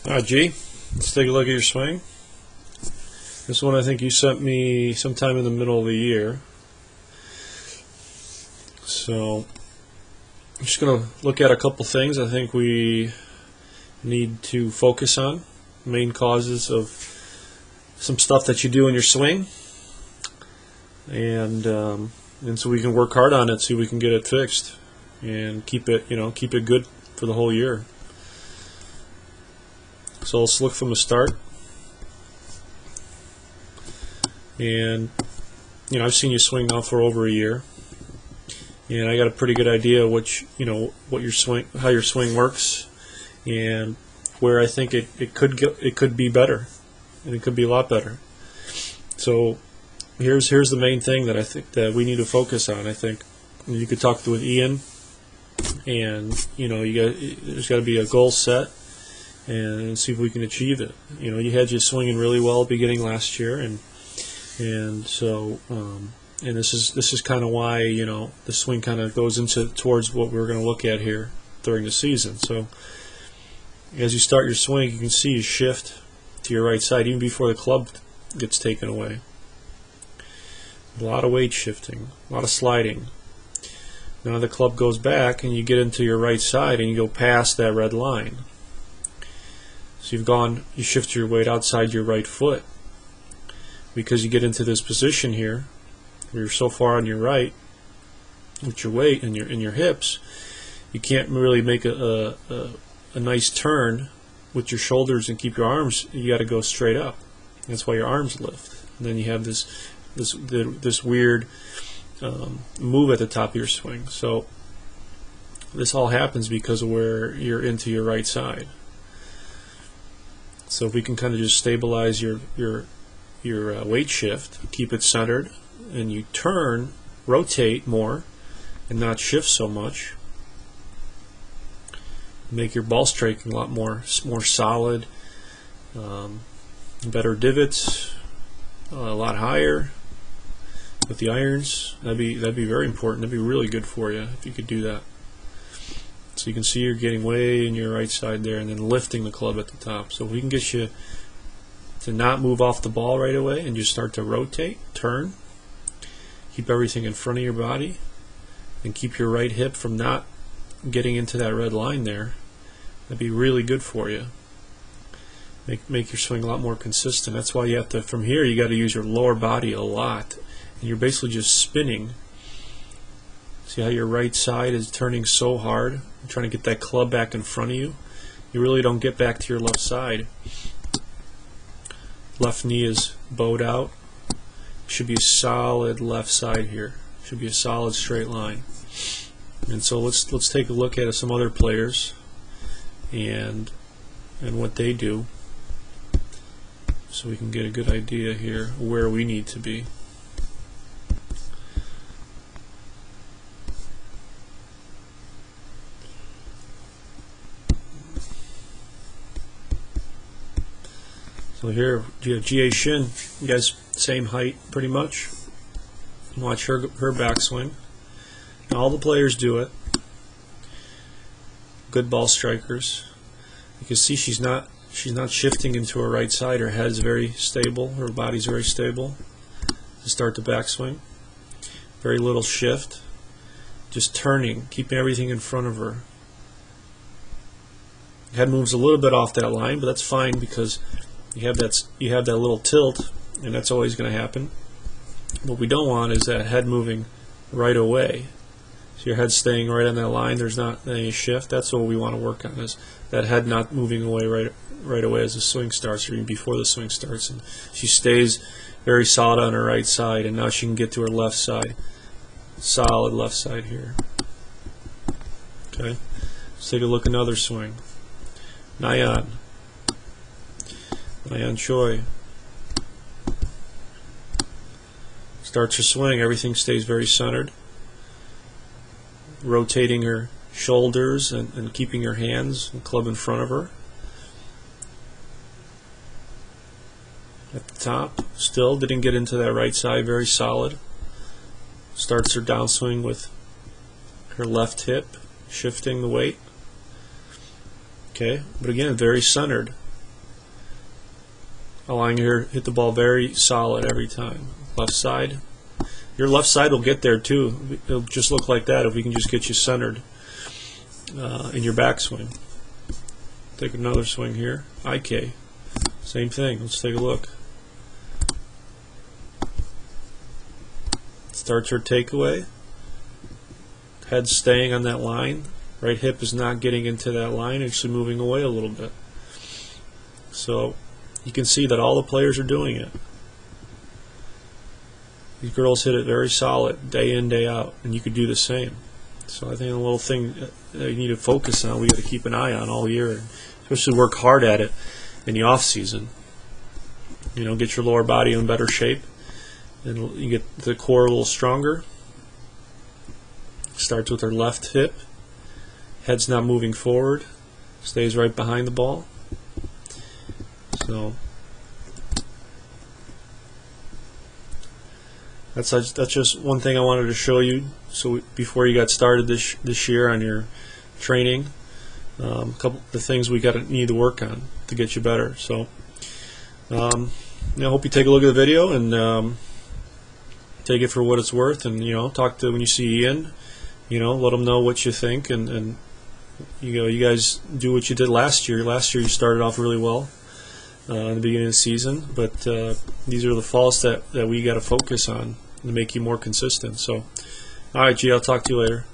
G, let's take a look at your swing. This one I think you sent me sometime in the middle of the year. So I'm just going to look at a couple things I think we need to focus on. Main causes of some stuff that you do in your swing. And so we can work hard on it, see if we can get it fixed and keep it good for the whole year. So let's look from the start. And I've seen you swing now for over a year, and I got a pretty good idea what your swing, how your swing works, and where I think it could be better, and it could be a lot better. So here's the main thing that I think that we need to focus on. I think you could talk with Ian, and there's got to be a goal set and see if we can achieve it. You had you swinging really well at the beginning last year, and so this is kind of why the swing kind of goes towards what we're going to look at here during the season. So as you start your swing, you can see you shift to your right side even before the club gets taken away. A lot of weight shifting, a lot of sliding. Now the club goes back and you get into your right side and you go past that red line. So you shift your weight outside your right foot, because you get into this position here where you're so far on your right with your weight and your hips, you can't really make a nice turn with your shoulders and keep your arms. You got to go straight up. That's why your arms lift. And then you have this weird move at the top of your swing. So this all happens because of where you're into your right side. So if we can kind of just stabilize your weight shift, keep it centered, and you rotate more and not shift so much, make your ball striking a lot more solid, better divots, a lot higher with the irons. That'd be very important. That'd be really good for you if you could do that. So you can see you're getting way in your right side there, and then lifting the club at the top. So if we can get you to not move off the ball right away and just start to rotate, turn, keep everything in front of your body, and keep your right hip from not getting into that red line there, that'd be really good for you. Make your swing a lot more consistent. That's why you have to, from here, you got to use your lower body a lot, and you're basically just spinning. See how your right side is turning so hard? You're trying to get that club back in front of you. You really don't get back to your left side. Left knee is bowed out. Should be a solid left side here. Should be a solid straight line. And so let's take a look at some other players and what they do, so we can get a good idea here where we need to be. So here you have Jie Shin. You guys same height pretty much. Watch her backswing. Now all the players do it. Good ball strikers. You can see she's not shifting into her right side. Her head's very stable. Her body's very stable to start the backswing. Very little shift. Just turning, keeping everything in front of her. Head moves a little bit off that line, but that's fine because you have that little tilt, and that's always going to happen. What we don't want is that head moving right away. So your head's staying right on that line. There's not any shift. That's what we want to work on, is that head not moving away right away as the swing starts, or even before the swing starts. And she stays very solid on her right side, and now she can get to her left side. Solid left side here. Okay. Let's take a look at another swing. Nyan Choi. Starts her swing, everything stays very centered. Rotating her shoulders and keeping her hands and club in front of her. At the top, still didn't get into that right side, very solid. Starts her downswing with her left hip, shifting the weight. Okay, but again, very centered. allowing you to hit the ball very solid every time. Left side. Your left side will get there too. It'll just look like that if we can just get you centered in your backswing. Take another swing here. IK. Same thing. Let's take a look. Starts her takeaway. Head staying on that line. Right hip is not getting into that line, actually moving away a little bit. So you can see that all the players are doing it. These girls hit it very solid, day in, day out, and you could do the same. So I think a little thing that you need to focus on, we got to keep an eye on all year, especially work hard at it in the off season. You know, get your lower body in better shape, and you get the core a little stronger. Starts with her left hip. Head's not moving forward. Stays right behind the ball. So that's just one thing I wanted to show you. So before you got started this year on your training, a couple of the things we need to work on to get you better. So I hope you take a look at the video and take it for what it's worth. And talk to when you see Ian. Let them know what you think, and you guys do what you did last year. Last year you started off really well in the beginning of the season, but these are the faults that we got to focus on to make you more consistent. So, all right, G, I'll talk to you later.